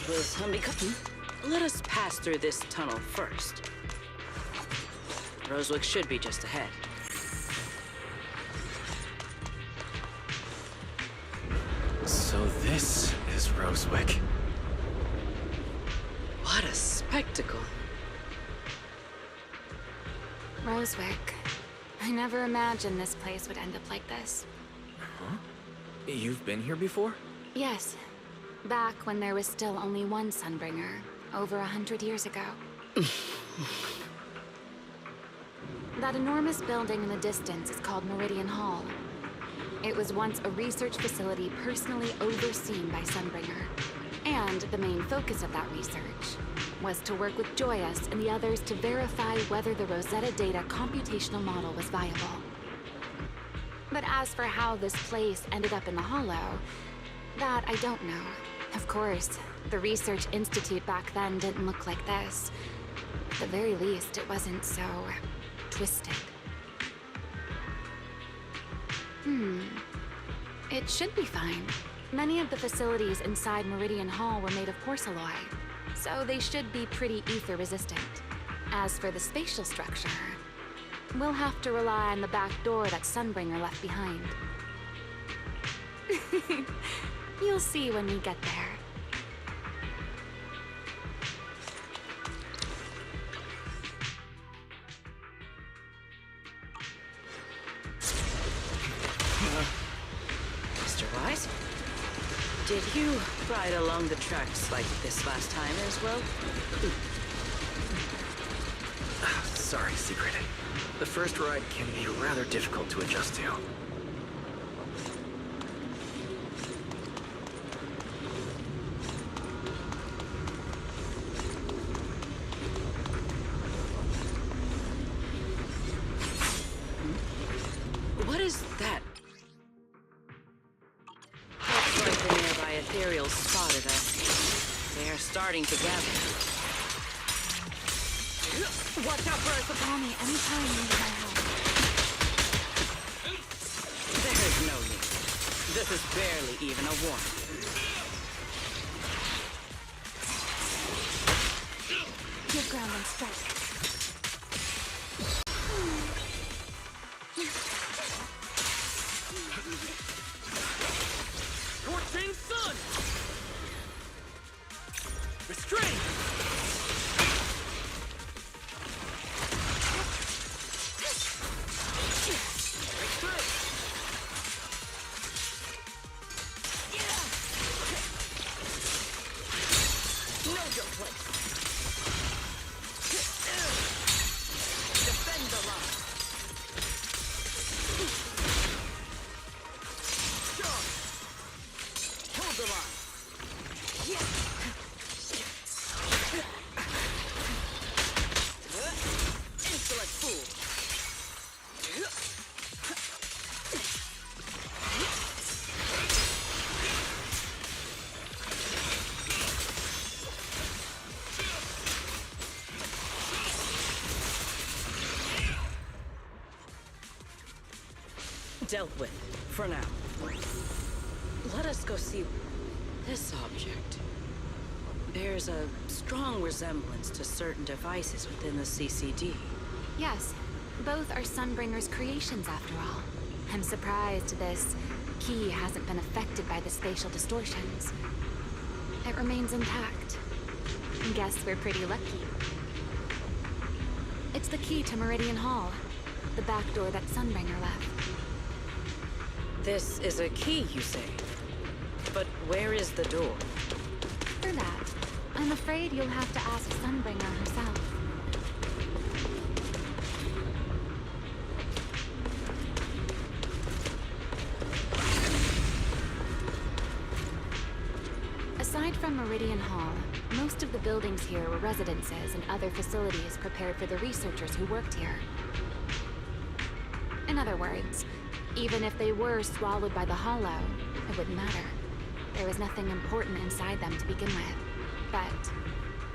That was unbecoming. Let us pass through this tunnel first. Rosewick should be just ahead. So this is Rosewick. What a spectacle. Rosewick. I never imagined this place would end up like this. Huh? You've been here before? Yes. Back when there was still only one Sunbringer, over 100 years ago. That enormous building in the distance is called Meridian Hall. It was once a research facility personally overseen by Sunbringer. And the main focus of that research was to work with Joyous and the others to verify whether the Rosetta Data computational model was viable. But as for how this place ended up in the Hollow, that I don't know. Of course, the Research Institute back then didn't look like this. At the very least, it wasn't so twisted. It should be fine. Many of the facilities inside Meridian Hall were made of porcelain, so they should be pretty ether resistant. As for the spatial structure, we'll have to rely on the back door that Sunbringer left behind. You'll see when we get there. Mr. Wise? Did you ride along the tracks like this last time as well? Sorry, Secret. The first ride can be rather difficult to adjust to. What is that? Looks like the nearby ethereals spotted us. They are starting to gather. Watch out, bro! Call me anytime you need my help. There is no need. This is barely even a warning. Give ground and strike. Scorching sun! Restrain! Dealt with, for now. Let us go see this object. Bears a strong resemblance to certain devices within the CCD. Yes, both are Sunbringer's creations after all. I'm surprised this key hasn't been affected by the spatial distortions. It remains intact. Guess we're pretty lucky. It's the key to Meridian Hall, the back door that Sunbringer left. This is a key, you say? But where is the door? For that, I'm afraid you'll have to ask Sunbringer herself. Aside from Meridian Hall, most of the buildings here were residences and other facilities prepared for the researchers who worked here. In other words, even if they were swallowed by the Hollow, it wouldn't matter. There was nothing important inside them to begin with. But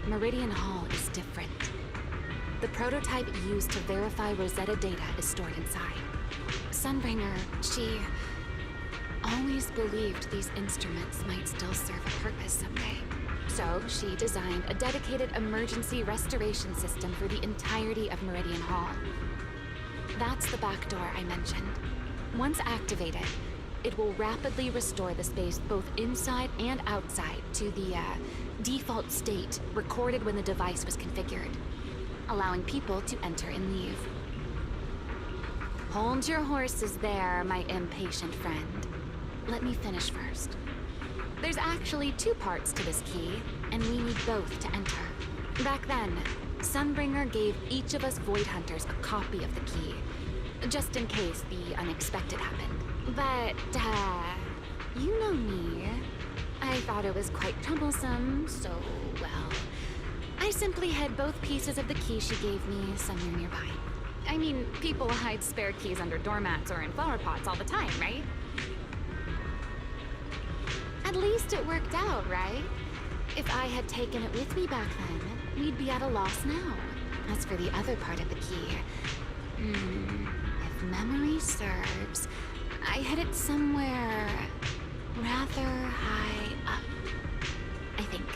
Meridian Hall is different. The prototype used to verify Rosetta data is stored inside. Sunbringer, she always believed these instruments might still serve a purpose someday. So she designed a dedicated emergency restoration system for the entirety of Meridian Hall. That's the back door I mentioned. Once activated, it will rapidly restore the space both inside and outside to the default state recorded when the device was configured, allowing people to enter and leave. Hold your horses there, my impatient friend. Let me finish first. There's actually 2 parts to this key, and we need both to enter. Back then, Sunbringer gave each of us Void Hunters a copy of the key, just in case the unexpected happened. But, you know me. I thought it was quite troublesome, so, well, I simply hid both pieces of the key she gave me somewhere nearby. I mean, people hide spare keys under doormats or in flower pots all the time, right? At least it worked out, right? If I had taken it with me back then, we'd be at a loss now. As for the other part of the key, if memory serves, I hid it somewhere rather high up, I think.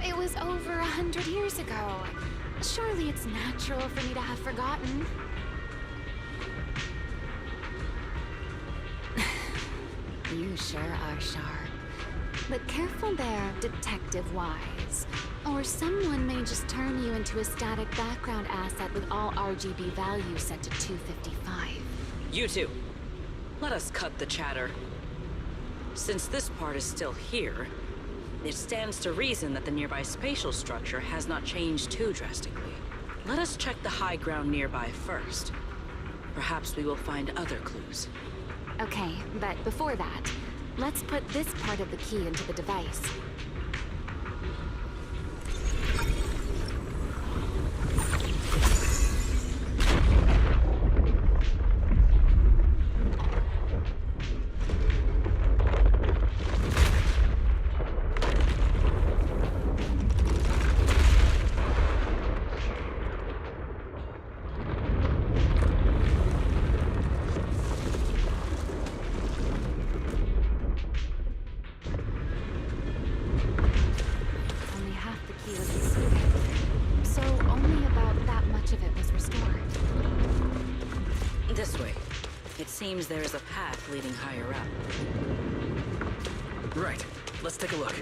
It was over 100 years ago. Surely it's natural for me to have forgotten. You sure are sharp. But careful there, Detective Wise. Or someone may just turn you into a static background asset with all RGB values set to 255. You two, let us cut the chatter. Since this part is still here, it stands to reason that the nearby spatial structure has not changed too drastically. Let us check the high ground nearby first. Perhaps we will find other clues. Okay, but before that, let's put this part of the key into the device. Seems there is a path leading higher up. Right. Let's take a look.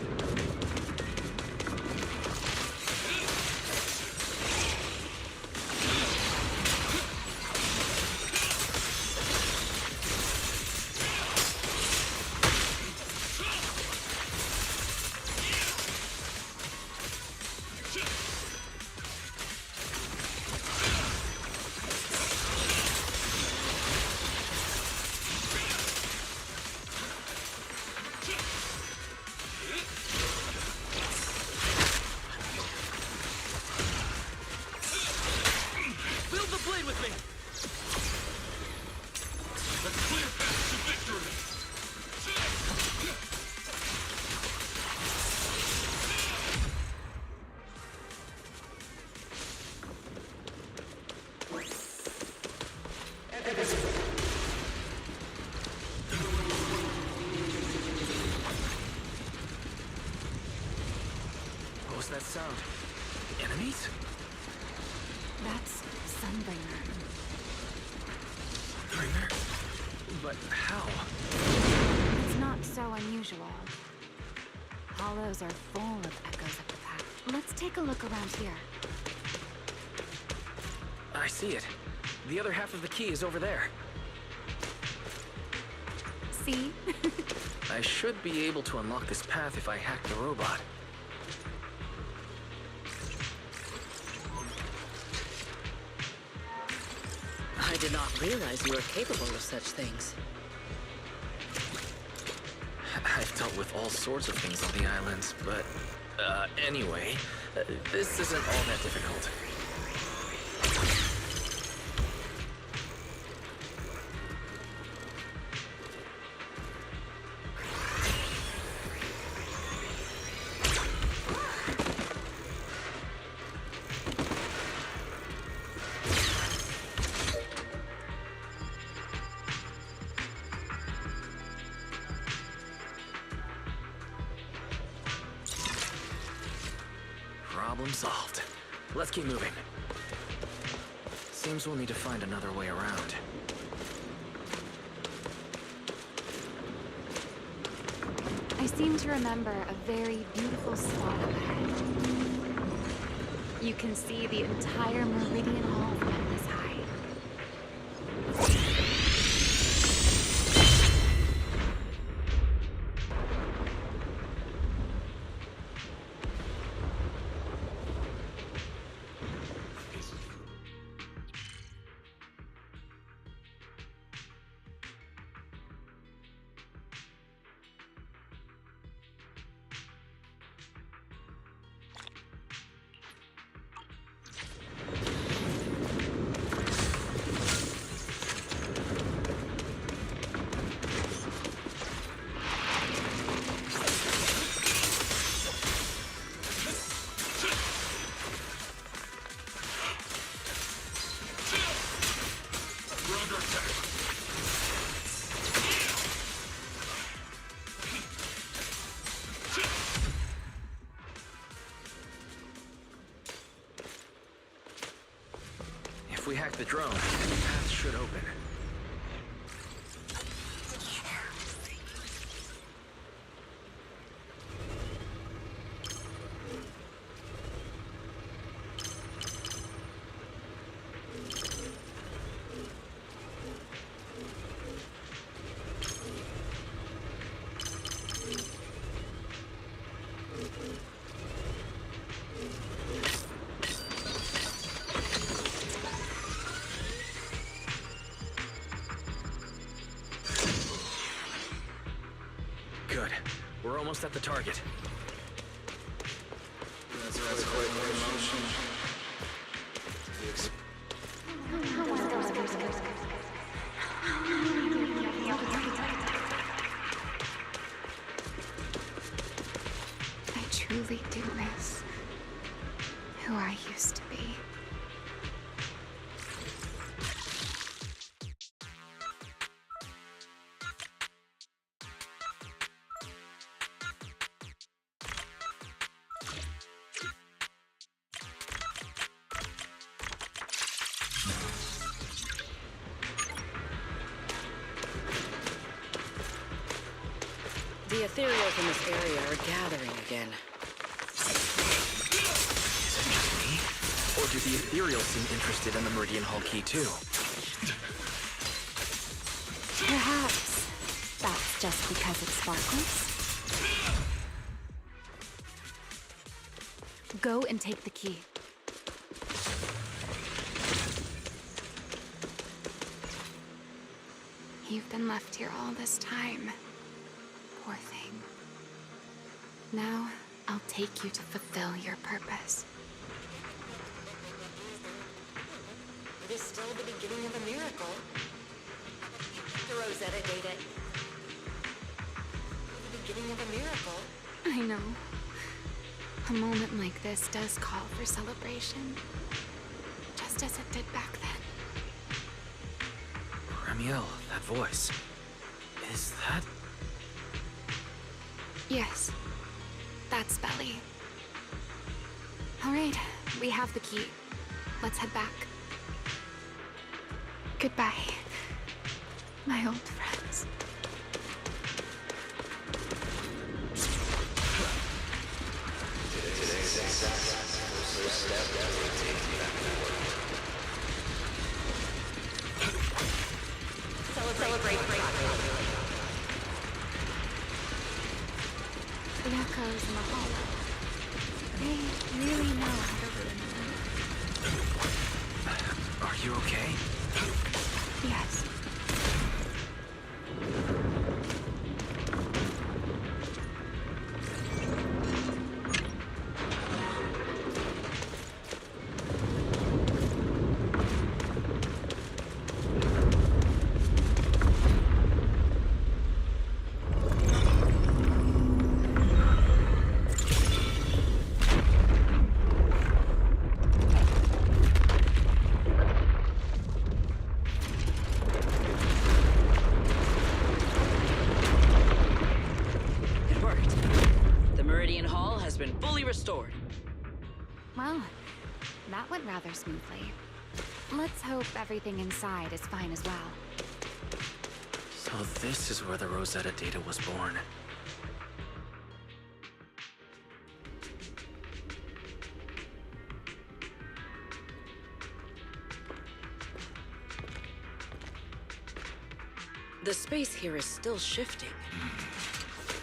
What was that sound? Enemies? That's Sunbringer. Bringer? But how? It's not so unusual. Hollows are full of echoes of the past. Let's take a look around here. I see it. The other half of the key is over there. See? I should be able to unlock this path if I hack the robot. I did not realize you were capable of such things. I've dealt with all sorts of things on the islands, but... anyway, this isn't all that difficult. Problem solved. Let's keep moving. Seems we'll need to find another way around. I seem to remember a very beautiful spot up ahead. You can see the entire Meridian Hall from this high. If we hack the drone, the path should open. Good. We're almost at the target. That's quite an emotion. I truly do miss who I used to be. The ethereals in this area are gathering again. Is it just me? Or do the ethereals seem interested in the Meridian Hall key too? Perhaps that's just because it sparkles. Go and take the key. You've been left here all this time. Poor thing. Now, I'll take you to fulfill your purpose. It is still the beginning of a miracle. The Rosetta data. The beginning of a miracle. I know. A moment like this does call for celebration. Just as it did back then. Ramiel, that voice. Is that... Yes. That's Belly. All right, we have the key. Let's head back. Goodbye, my old friends. Celebrate. The echoes in the hollow. They really know how to ruin me. Are you okay? Yes. Restored. Well, that went rather smoothly. Let's hope everything inside is fine as well. So this is where the Rosetta data was born. The space here is still shifting.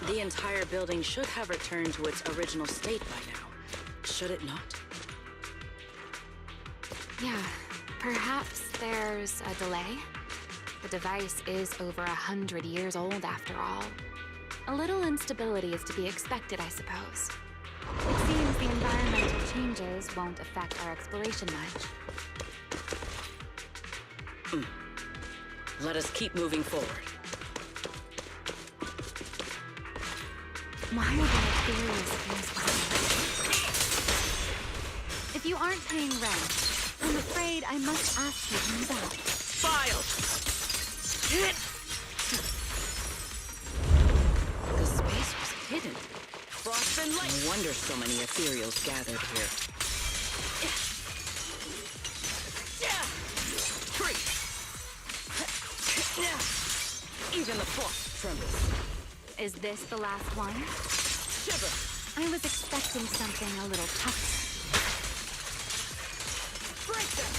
The entire building should have returned to its original state by now. Should it not? Yeah, perhaps there's a delay. The device is over 100 years old after all. A little instability is to be expected, I suppose. It seems the environmental changes won't affect our exploration much. Let us keep moving forward. Why are there theories against us? If you aren't paying rent, I'm afraid I must ask you to move out. File! The space was hidden. Frost and light. No wonder so many ethereals gathered here. Even the frost trembles. Is this the last one? Shiver! I was expecting something a little tougher. Break them!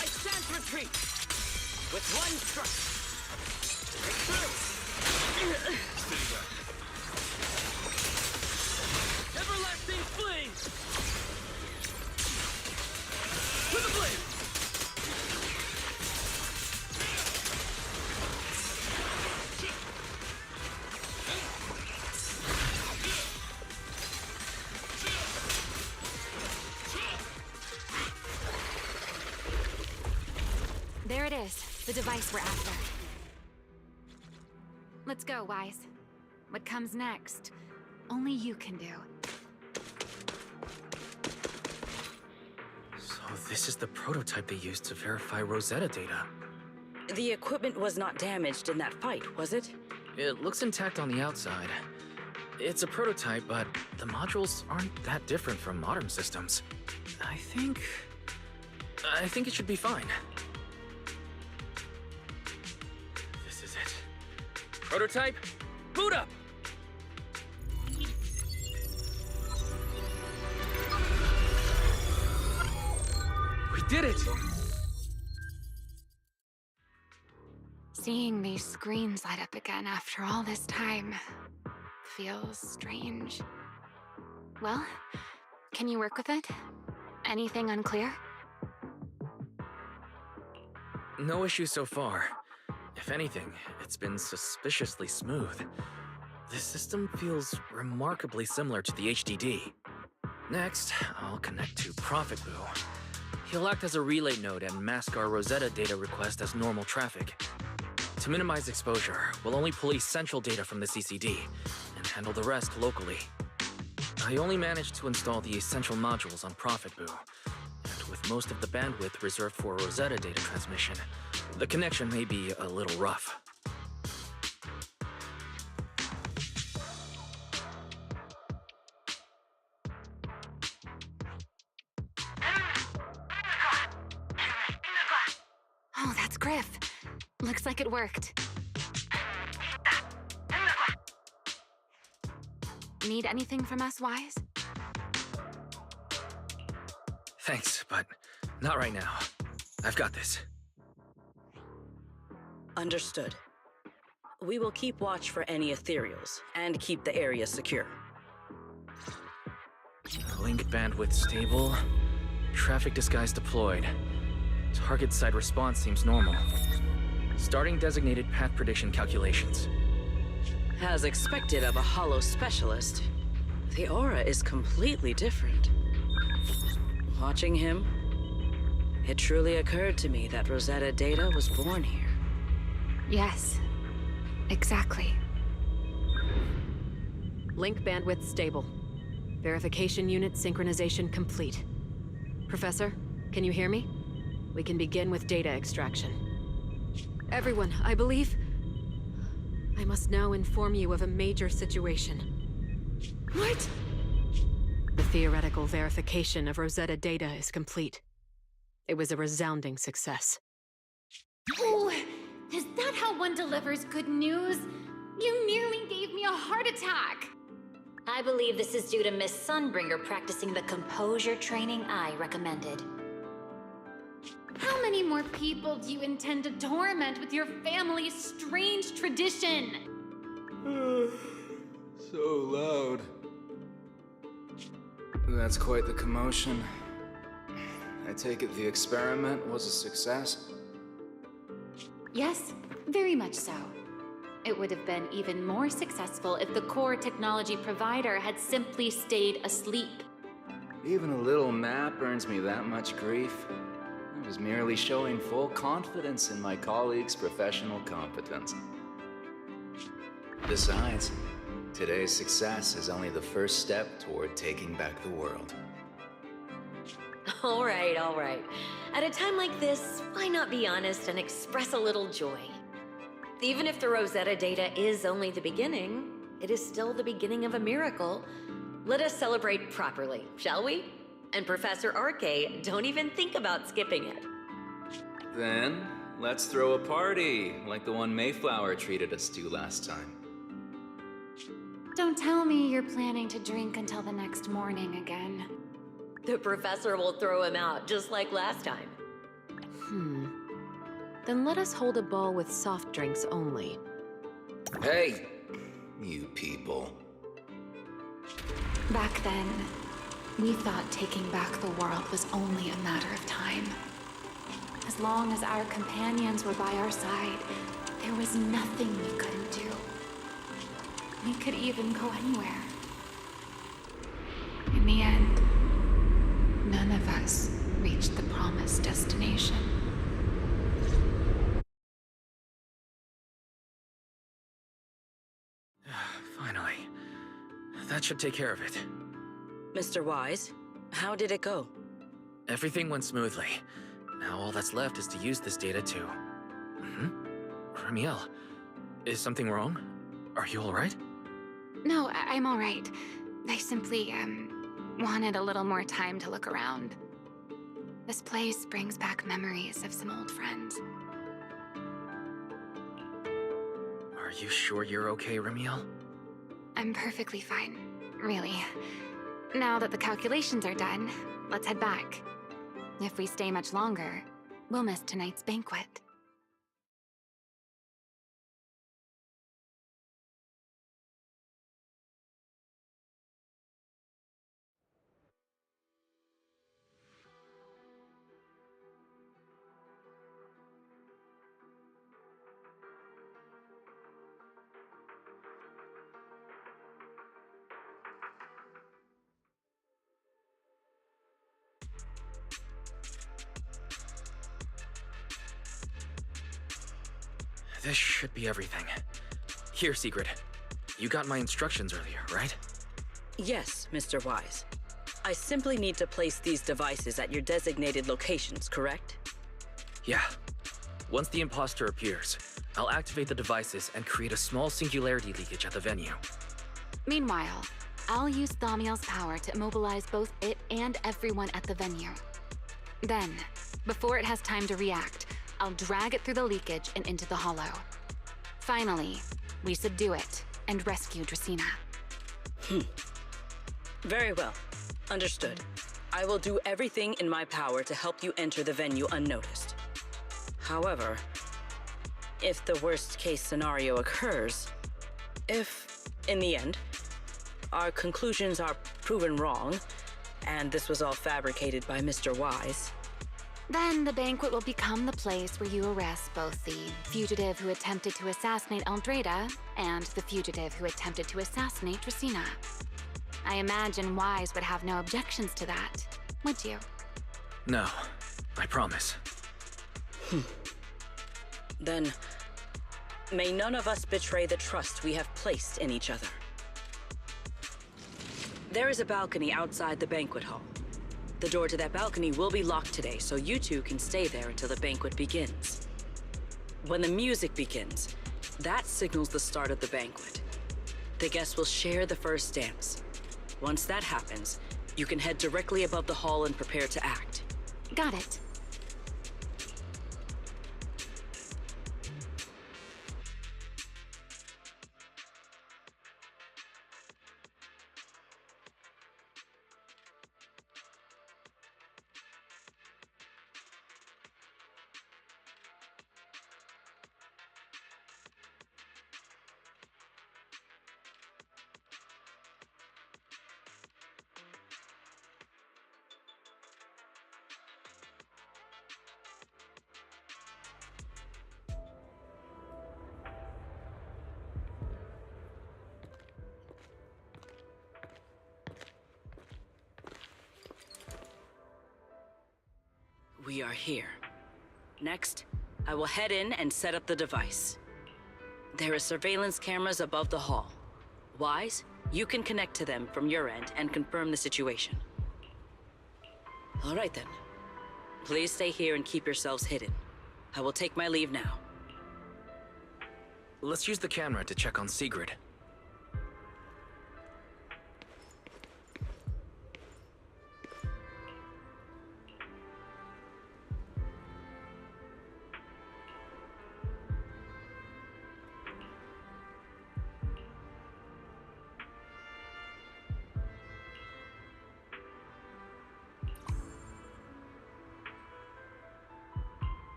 I shan't retreat! With one thrust! Break through! Everlasting flame! To the blade! There it is, the device we're after. Let's go, Wise. What comes next, only you can do. So this is the prototype they used to verify Rosetta data. The equipment was not damaged in that fight, was it? It looks intact on the outside. It's a prototype, but the modules aren't that different from modern systems. I think it should be fine. This is it. Prototype, boot up! We did it! Seeing these screens light up again after all this time feels strange. Well, can you work with it? Anything unclear? No issue so far. If anything, it's been suspiciously smooth. This system feels remarkably similar to the HDD. Next, I'll connect to Prophet Boo. He'll act as a relay node and mask our Rosetta data request as normal traffic. To minimize exposure, we'll only pull essential data from the CCD and handle the rest locally. I only managed to install the essential modules on Prophet Boo, and with most of the bandwidth reserved for Rosetta data transmission, the connection may be a little rough. Oh, that's Griff. Looks like it worked. Need anything from us, Wise? Thanks, but not right now. I've got this. Understood. We will keep watch for any ethereals and keep the area secure. Link bandwidth stable. Traffic disguise deployed. Target site response seems normal. Starting designated path prediction calculations. As expected of a holo specialist, the aura is completely different. Watching him, it truly occurred to me that Rosetta data was born here. Yes, exactly. Link bandwidth stable. Verification unit synchronization complete. Professor, can you hear me? We can begin with data extraction. Everyone, I believe... I must now inform you of a major situation. What? The theoretical verification of Rosetta data is complete. It was a resounding success. Oh, is that how one delivers good news? You nearly gave me a heart attack! I believe this is due to Miss Sunbringer practicing the composure training I recommended. How many more people do you intend to torment with your family's strange tradition? So loud. That's quite the commotion. I take it the experiment was a success? Yes, very much so. It would have been even more successful if the core technology provider had simply stayed asleep. Even a little nap earns me that much grief. I was merely showing full confidence in my colleagues' professional competence. Besides, today's success is only the first step toward taking back the world. All right, all right. At a time like this, why not be honest and express a little joy? Even if the Rosetta data is only the beginning, it is still the beginning of a miracle. Let us celebrate properly, shall we? And Professor Arke, don't even think about skipping it. Then, let's throw a party, like the one Mayflower treated us to last time. Don't tell me you're planning to drink until the next morning again. The professor will throw him out, just like last time. Then let us hold a ball with soft drinks only. Hey, you people. Back then, we thought taking back the world was only a matter of time. As long as our companions were by our side, there was nothing we couldn't do. We could even go anywhere. In the end, none of us reached the promised destination. Finally. That should take care of it. Mr. Wise, how did it go? Everything went smoothly. Now all that's left is to use this data to... Ramiel, is something wrong? Are you alright? No, I'm all right. I simply, wanted a little more time to look around. This place brings back memories of some old friends. Are you sure you're okay, Ramiel? I'm perfectly fine, really. Now that the calculations are done, let's head back. If we stay much longer, we'll miss tonight's banquet. This should be everything. Here, Secret. You got my instructions earlier, right? Yes, Mr. Wise. I simply need to place these devices at your designated locations, correct? Yeah. Once the imposter appears, I'll activate the devices and create a small singularity leakage at the venue. Meanwhile, I'll use Thaumiel's power to immobilize both it and everyone at the venue. Then, before it has time to react, I'll drag it through the leakage and into the hollow. Finally, we subdue it and rescue Dracaena. Very well. Understood. I will do everything in my power to help you enter the venue unnoticed. However, if the worst-case scenario occurs, if, in the end, our conclusions are proven wrong, and this was all fabricated by Mr. Wise, then the banquet will become the place where you arrest both the fugitive who attempted to assassinate Aldreda and the fugitive who attempted to assassinate Dracaena. I imagine Wise would have no objections to that, would you? No, I promise. Then may none of us betray the trust we have placed in each other. There is a balcony outside the banquet hall. The door to that balcony will be locked today, so you two can stay there until the banquet begins. When the music begins, That signals the start of the banquet. The guests will share the first dance. Once that happens, you can head directly above the hall and prepare to act. Got it. We are here. Next, I will head in and set up the device. There are surveillance cameras above the hall. Wise, you can connect to them from your end and confirm the situation. All right then. Please stay here and keep yourselves hidden. I will take my leave now. Let's use the camera to check on Sigrid.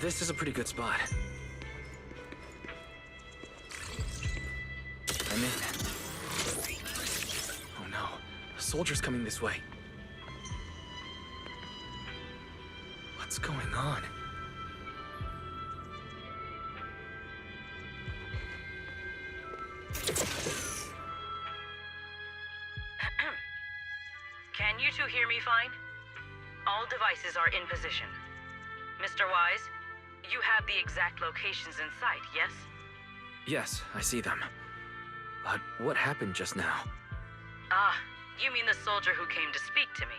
This is a pretty good spot. I'm in. Oh no, a soldier's coming this way. What's going on? Can you two hear me fine? All devices are in position. Mr. Wise, you have the exact locations in sight, yes? Yes, I see them. But what happened just now? Ah, you mean the soldier who came to speak to me.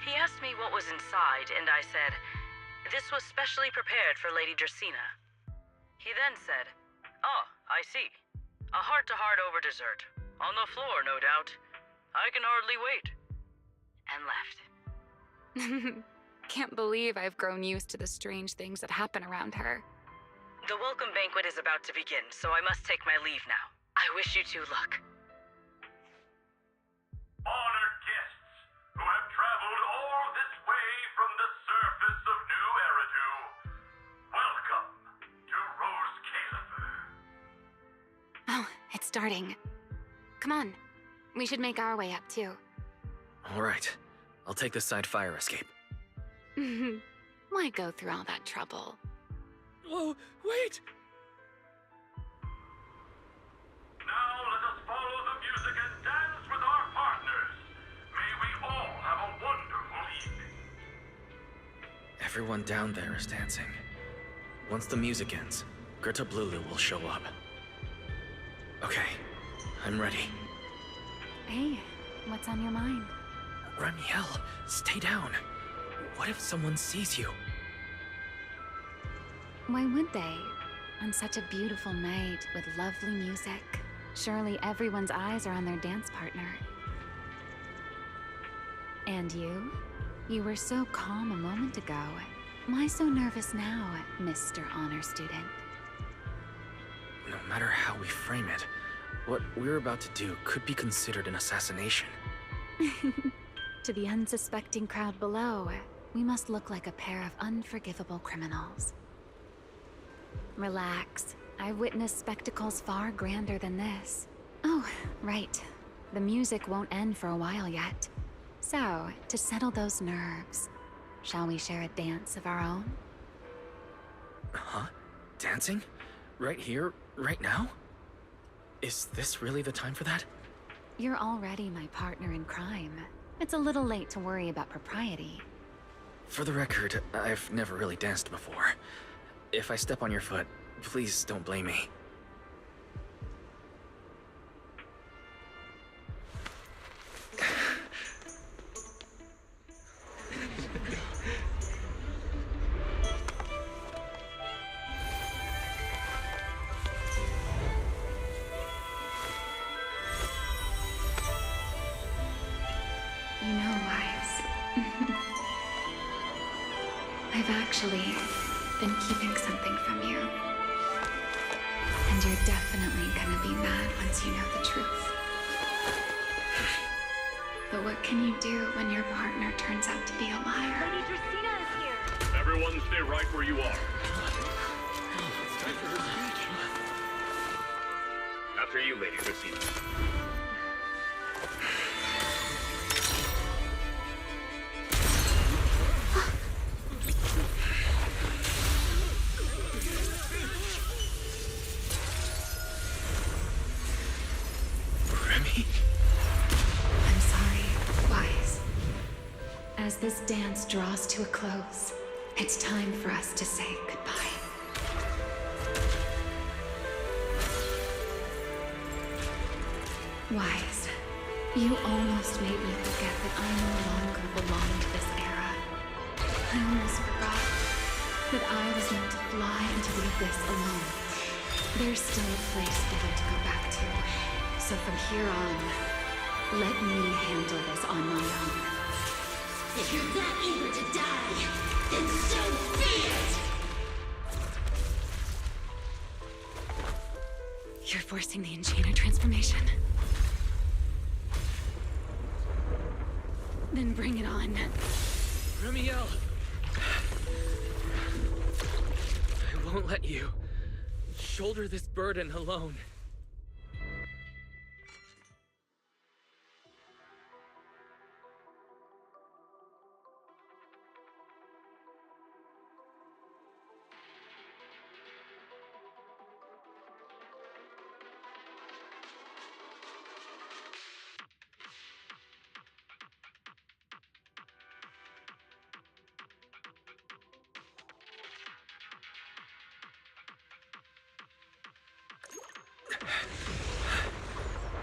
He asked me what was inside, and I said, this was specially prepared for Lady Dracaena. He then said, oh, I see. A heart-to-heart over dessert. On the floor, no doubt. I can hardly wait. And left. Can't believe I've grown used to the strange things that happen around her. The welcome banquet is about to begin, so I must take my leave now. I wish you two luck. Honored guests who have traveled all this way from the surface of New Eridu, welcome to Rose Califer. Oh, it's starting. Come on. We should make our way up, too. All right, I'll take the side fire escape. Why go through all that trouble? Oh, wait! Now let us follow the music and dance with our partners. May we all have a wonderful evening. Everyone down there is dancing. Once the music ends, Greta Blulu will show up. Okay, I'm ready. Hey, what's on your mind? Ramiel, stay down. What if someone sees you? Why would they? On such a beautiful night with lovely music. Surely everyone's eyes are on their dance partner. And you? You were so calm a moment ago. Why so nervous now, Mr. Honor Student? No matter how we frame it, what we're about to do could be considered an assassination. To the unsuspecting crowd below, we must look like a pair of unforgivable criminals. Relax. I've witnessed spectacles far grander than this. Oh, right. The music won't end for a while yet. So, to settle those nerves, shall we share a dance of our own? Huh? Dancing? Right here, right now? Is this really the time for that? You're already my partner in crime. It's a little late to worry about propriety. For the record, I've never really danced before. If I step on your foot, please don't blame me. I've actually been keeping something from you. And you're definitely gonna be mad once you know the truth. But what can you do when your partner turns out to be a liar? Lady Dracena is here. Everyone stay right where you are. It's time for her speech. After you, Lady Dracena. Remy? I'm sorry, Wise. As this dance draws to a close, it's time for us to say goodbye. Wise, you almost made me forget that I no longer belong to this era. I almost forgot that I was meant to fly into the abyss alone. There's still a place for you to go back to. So from here on, let me handle this on my own. If you're that eager to die, then so be it! You're forcing the Enchainer transformation. Then bring it on. Remiel! I won't let you shoulder this burden alone.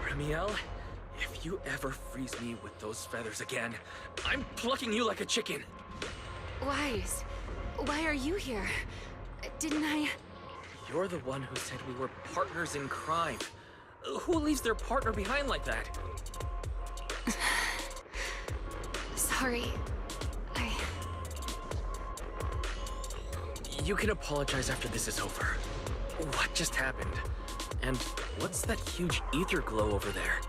Remiel, if you ever freeze me with those feathers again, I'm plucking you like a chicken. Wise, why are you here? Didn't I... You're the one who said we were partners in crime. Who leaves their partner behind like that? Sorry. You can apologize after this is over. What just happened? And what's that huge ether glow over there?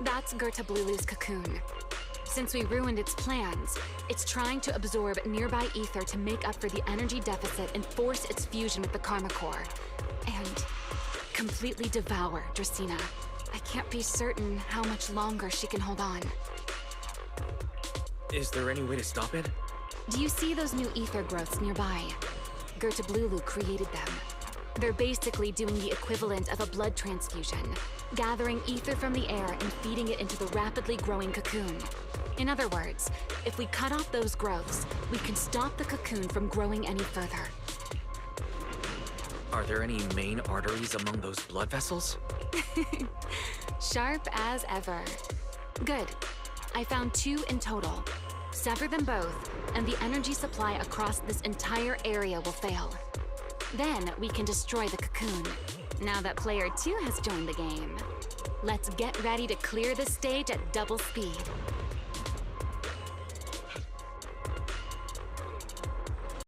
That's Gerta-Blulu's cocoon. Since we ruined its plans, it's trying to absorb nearby ether to make up for the energy deficit and force its fusion with the Karma Core. And completely devour Dracena. I can't be certain how much longer she can hold on. Is there any way to stop it? Do you see those new ether growths nearby? Gerta-Blulu created them. They're basically doing the equivalent of a blood transfusion, gathering ether from the air and feeding it into the rapidly growing cocoon. In other words, if we cut off those growths, we can stop the cocoon from growing any further. Are there any main arteries among those blood vessels? Sharp as ever. Good. I found 2 in total. Sever them both, and the energy supply across this entire area will fail. Then we can destroy the cocoon. Now that player 2 has joined the game, let's get ready to clear the stage at double speed.